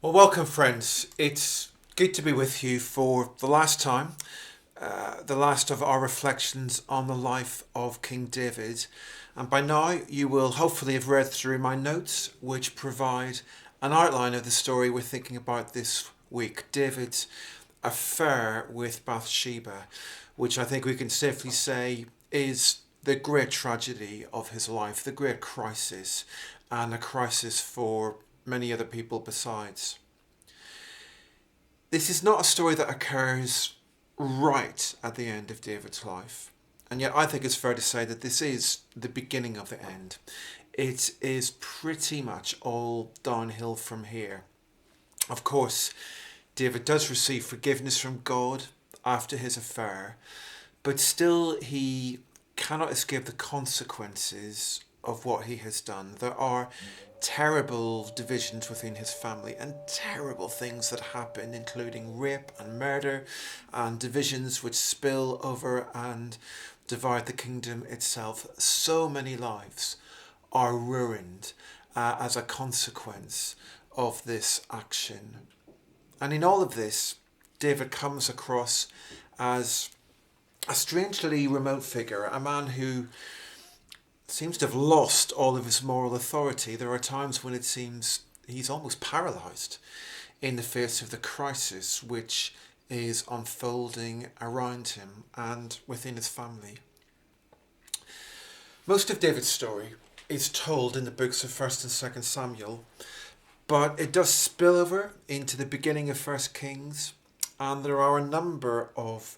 Well, welcome, friends. It's good to be with you for the last time, the last of our reflections on the life of King David. And by now, you will hopefully have read through my notes, which provide an outline of the story we're thinking about this week, David's affair with Bathsheba, which I think we can safely say is the great tragedy of his life, the great crisis, and a crisis for many other people besides. This is not a story that occurs right at the end of David's life. And yet, I think it's fair to say that this is the beginning of the end. It is pretty much all downhill from here. Of course, David does receive forgiveness from God after his affair, but still he cannot escape the consequences of what he has done. There are terrible divisions within his family and terrible things that happen, including rape and murder and divisions which spill over and divide the kingdom itself. So many lives are ruined as a consequence of this action. And in all of this, David comes across as a strangely remote figure, a man who seems to have lost all of his moral authority. There are times when it seems he's almost paralysed in the face of the crisis which is unfolding around him and within his family. Most of David's story is told in the books of 1st and 2nd Samuel, but it does spill over into the beginning of 1st Kings, and there are a number of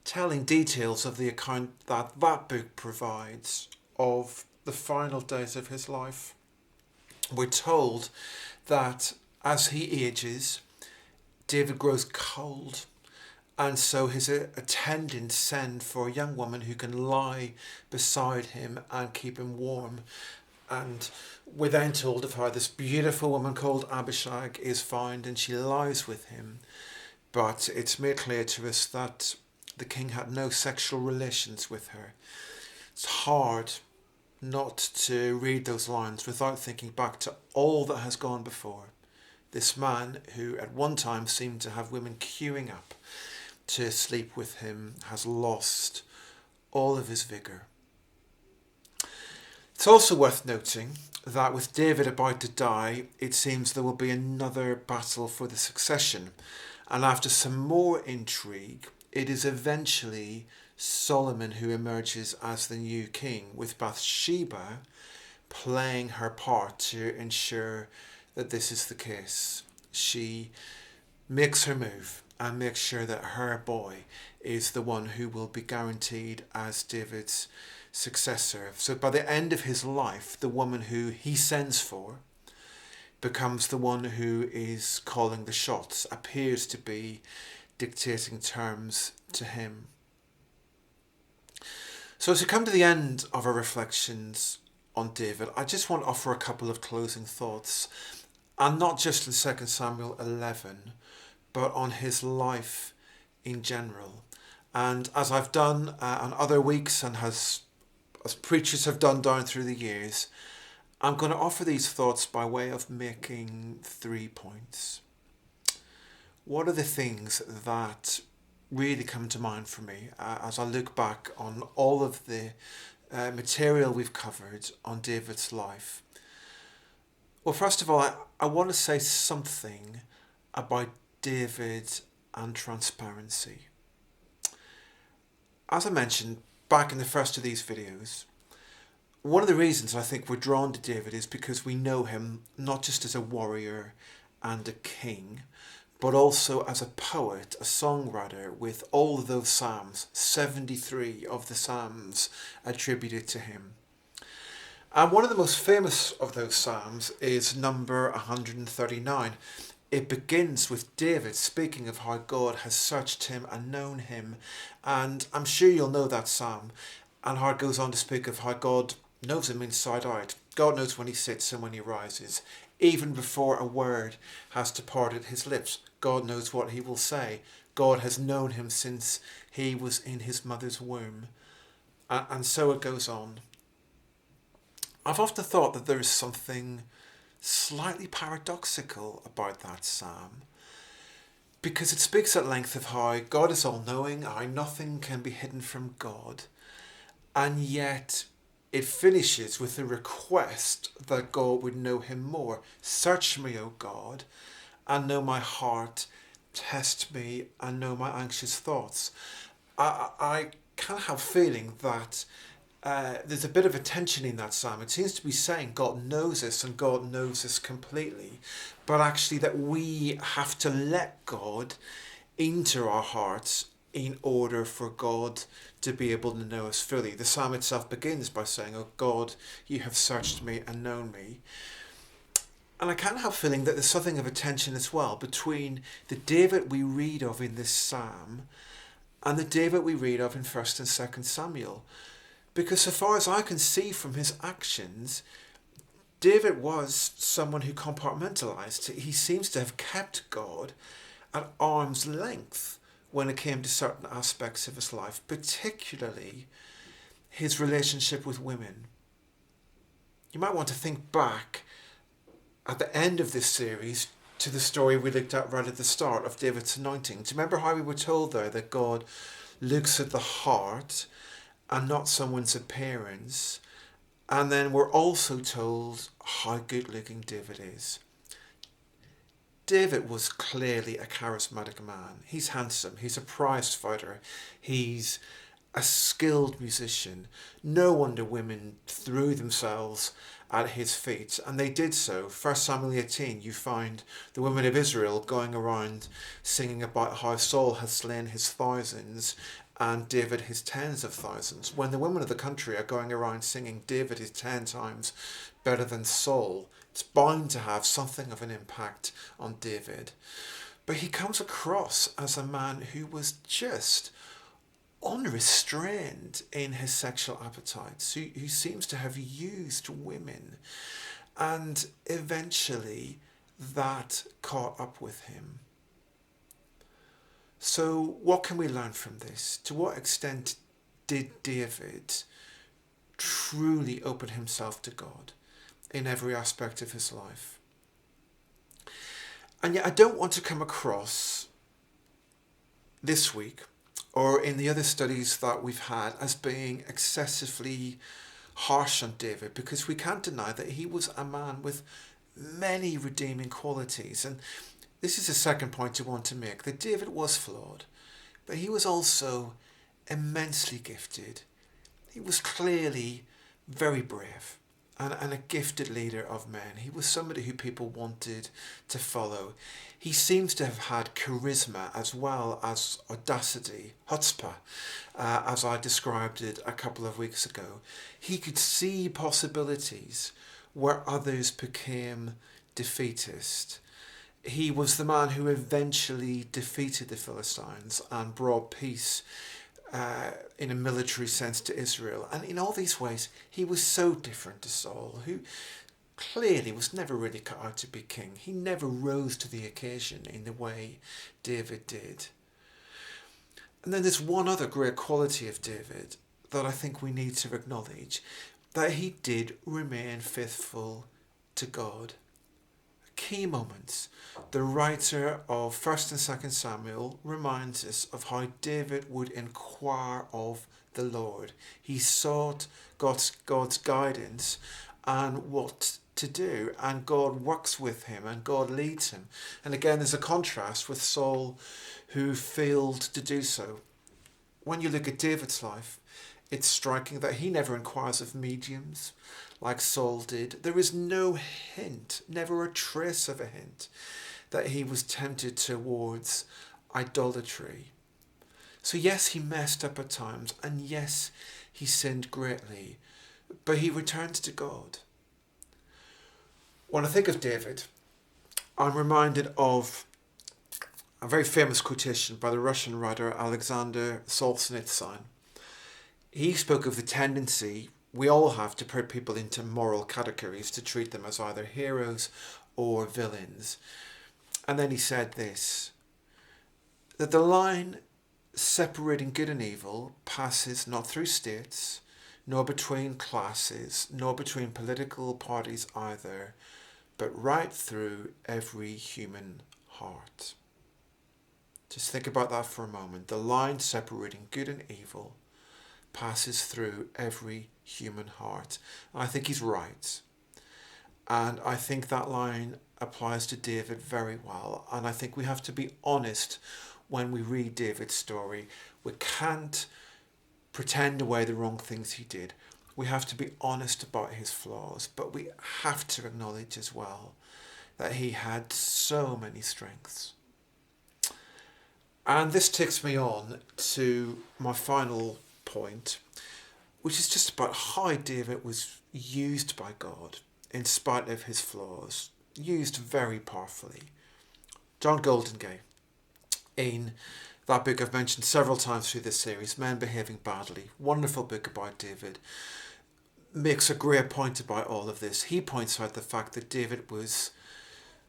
telling details of the account that that book provides of the final days of his life. We're told that as he ages, David grows cold, and so his attendants send for a young woman who can lie beside him and keep him warm. And we're then told of how this beautiful woman called Abishag is found and she lies with him. But it's made clear to us that the king had no sexual relations with her. It's hard not to read those lines without thinking back to all that has gone before. This man, who at one time seemed to have women queuing up to sleep with him, has lost all of his vigour. It's also worth noting that with David about to die, it seems there will be another battle for the succession. And after some more intrigue, it is eventually Solomon who emerges as the new king, with Bathsheba playing her part to ensure that this is the case. She makes her move and makes sure that her boy is the one who will be guaranteed as David's successor. So by the end of his life, the woman who he sends for becomes the one who is calling the shots, appears to be dictating terms to him. So as we come to the end of our reflections on David, I just want to offer a couple of closing thoughts, and not just in 2 Samuel 11, but on his life in general. And as I've done on other weeks and as preachers have done down through the years, I'm going to offer these thoughts by way of making 3 points. What are the things that really come to mind for me as I look back on all of the material we've covered on David's life? Well, first of all, I want to say something about David and transparency. As I mentioned back in the first of these videos, one of the reasons I think we're drawn to David is because we know him not just as a warrior and a king, but also as a poet, a songwriter, with all of those psalms, 73 of the psalms attributed to him. And one of the most famous of those psalms is number 139. It begins with David speaking of how God has searched him and known him. And I'm sure you'll know that psalm. And how it goes on to speak of how God knows him inside out. God knows when he sits and when he rises. Even before a word has departed his lips, God knows what he will say. God has known him since he was in his mother's womb. And so it goes on. I've often thought that there is something slightly paradoxical about that psalm, because it speaks at length of how God is all knowing, how nothing can be hidden from God, and yet it finishes with a request that God would know him more. Search me, O God, and know my heart. Test me and know my anxious thoughts. I kind of have a feeling that there's a bit of a tension in that psalm. It seems to be saying God knows us and God knows us completely, but actually that we have to let God into our hearts in order for God to be able to know us fully. The psalm itself begins by saying, "Oh God, you have searched me and known me." And I kind of have a feeling that there's something of a tension as well between the David we read of in this psalm and the David we read of in 1st and 2nd Samuel. Because so far as I can see from his actions, David was someone who compartmentalized. He seems to have kept God at arm's length when it came to certain aspects of his life, particularly his relationship with women. You might want to think back at the end of this series to the story we looked at right at the start of David's anointing. Do you remember how we were told there that God looks at the heart and not someone's appearance? And then we're also told how good looking David is. David was clearly a charismatic man. He's handsome, he's a prize fighter, he's a skilled musician. No wonder women threw themselves at his feet, and they did so. 1 Samuel 18, you find the women of Israel going around singing about how Saul has slain his thousands and David his tens of thousands. When the women of the country are going around singing David is 10 times better than Saul, it's bound to have something of an impact on David. But he comes across as a man who was just unrestrained in his sexual appetites, who seems to have used women, and eventually that caught up with him. So what can we learn from this? To what extent did David truly open himself to God in every aspect of his life? And yet I don't want to come across this week or in the other studies that we've had as being excessively harsh on David, because we can't deny that he was a man with many redeeming qualities. And this is the second point I want to make, that David was flawed, but he was also immensely gifted. He was clearly very brave and a gifted leader of men. He was somebody who people wanted to follow. He seems to have had charisma as well as audacity, chutzpah, as I described it a couple of weeks ago. He could see possibilities where others became defeatist. He was the man who eventually defeated the Philistines and brought peace in a military sense to Israel. And in all these ways, he was so different to Saul, who clearly was never really cut out to be king. He never rose to the occasion in the way David did. And then there's one other great quality of David that I think we need to acknowledge, that he did remain faithful to God. Key moments. The writer of 1st and 2nd Samuel reminds us of how David would inquire of the Lord. He sought God's guidance and what to do, and God works with him and God leads him. And again, there's a contrast with Saul, who failed to do so. When you look at David's life, it's striking that he never inquires of mediums like Saul did. There is no hint, never a trace of a hint, that he was tempted towards idolatry. So yes, he messed up at times, and yes, he sinned greatly, but he returns to God. When I think of David, I'm reminded of a very famous quotation by the Russian writer Alexander Solzhenitsyn. He spoke of the tendency we all have to put people into moral categories, to treat them as either heroes or villains. And then he said this, that the line separating good and evil passes not through states, nor between classes, nor between political parties either, but right through every human heart. Just think about that for a moment. The line separating good and evil passes through every human heart. I think he's right. And I think that line applies to David very well. And I think we have to be honest when we read David's story. We can't pretend away the wrong things he did. We have to be honest about his flaws, but we have to acknowledge as well that he had so many strengths. And this takes me on to my final point, which is just about how David was used by God in spite of his flaws, used very powerfully. John Goldingay, in that book I've mentioned several times through this series, Men Behaving Badly, wonderful book about David, makes a great point about all of this. He points out the fact that David was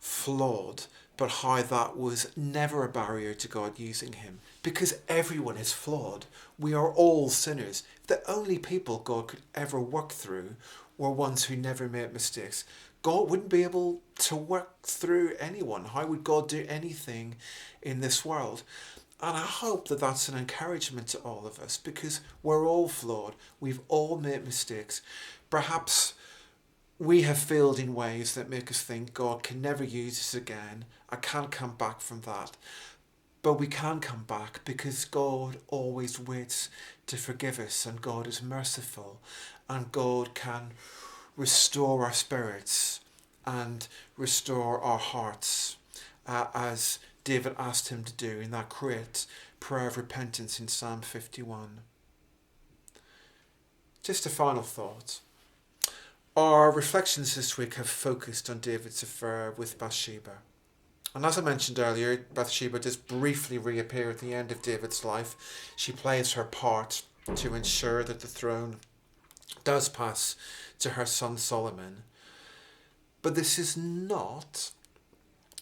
flawed, but how that was never a barrier to God using him, because everyone is flawed. We are all sinners. The only people God could ever work through were ones who never made mistakes. God wouldn't be able to work through anyone. How would God do anything in this world? And I hope that that's an encouragement to all of us, because we're all flawed. We've all made mistakes. Perhaps we have failed in ways that make us think God can never use us again. I can't come back from that. But we can come back because God always waits to forgive us, and God is merciful, and God can restore our spirits and restore our hearts, as David asked him to do in that great prayer of repentance in Psalm 51. Just a final thought. Our reflections this week have focused on David's affair with Bathsheba. And as I mentioned earlier, Bathsheba does briefly reappear at the end of David's life. She plays her part to ensure that the throne does pass to her son Solomon. But this is not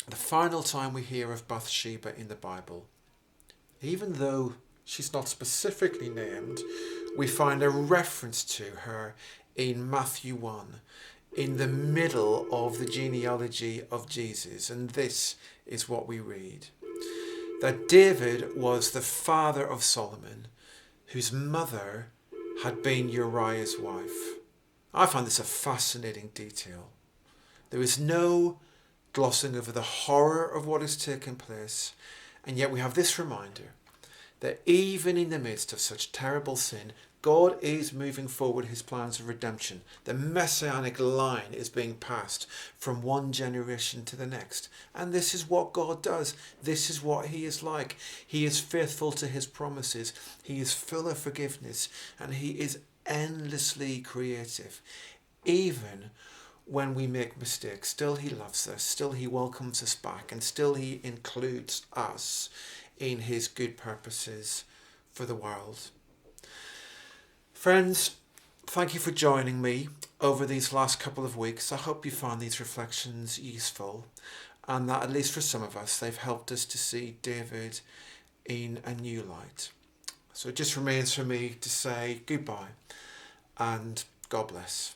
the final time we hear of Bathsheba in the Bible. Even though she's not specifically named, we find a reference to her in Matthew 1, in the middle of the genealogy of Jesus. And this is what we read: that David was the father of Solomon, whose mother had been Uriah's wife. I find this a fascinating detail. There is no glossing over the horror of what has taken place, and yet we have this reminder that even in the midst of such terrible sin, God is moving forward his plans of redemption. The messianic line is being passed from one generation to the next. And this is what God does. This is what he is like. He is faithful to his promises. He is full of forgiveness, and he is endlessly creative. Even when we make mistakes, still he loves us, still he welcomes us back, and still he includes us in his good purposes for the world. Friends, thank you for joining me over these last couple of weeks. I hope you found these reflections useful, and that at least for some of us, they've helped us to see David in a new light. So it just remains for me to say goodbye and God bless.